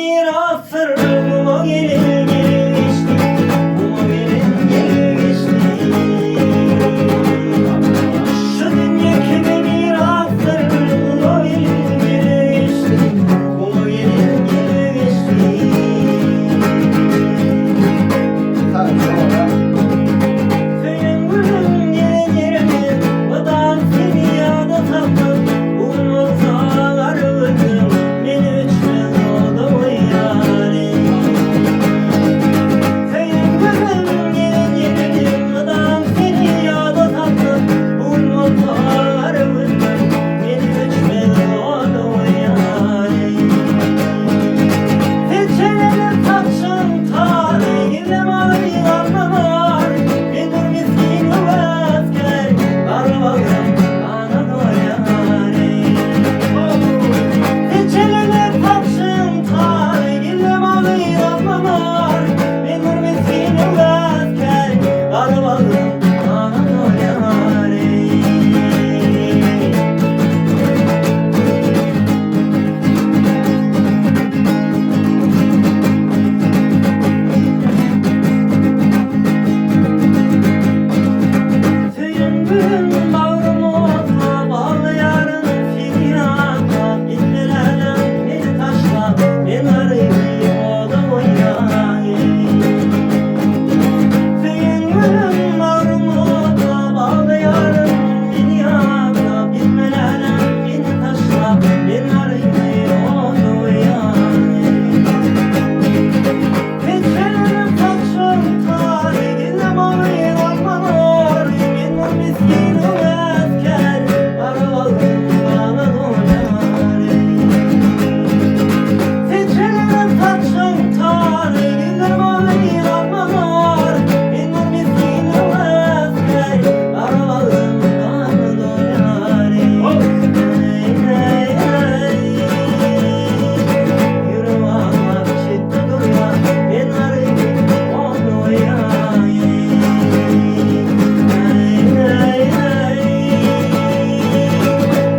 bir asır bu gelin geçti. Bu gelin geçti. Şu dünya kimi bir asır bu gelin geçti. Bu gelin geçti. Köyün gülün gelin odan seni yada tatlı. Umutlar öldüm beni üçmez oldu bu yarim. Köyün gülün gelin odan seni yada tatlı. Umutlar öldüm beni üçmez oldu bu yarim. Seçelim taçın tarihine mavilanmalar. Bir dur miskin öfker varmağım bana doyarım. Seçelim taçın tarihine mavilanmalar. Bir dur miskin öfker varmağım bana doyarım. Tüyüngün bağrımıza bağlı yarın firyata. Gittilerden beni taşla ben arayayım o da oynayayım. Tüyüngün bağrımıza bağlı yarın firyata. Gittilerden beni taşla ben arayayım o da oynayayım. Seçelim taçın tarihine mavi ormanlar. Benim miskin öfker varlığım bana doyarım. Seçelim taçın tarihine mavi ormanlar. Benim miskin öfker varlığım bana doyarım. Yürü ağlar şiddet duruyor ben arayayım onu yayayım.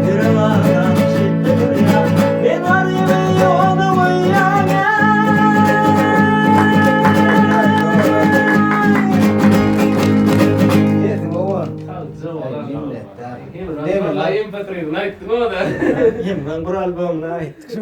Yürü ağlar şiddet duruyor ben arayayım onu yayayım. Yedim baba. Layın Patrick, Night, no da. Ben bu albümüne ait.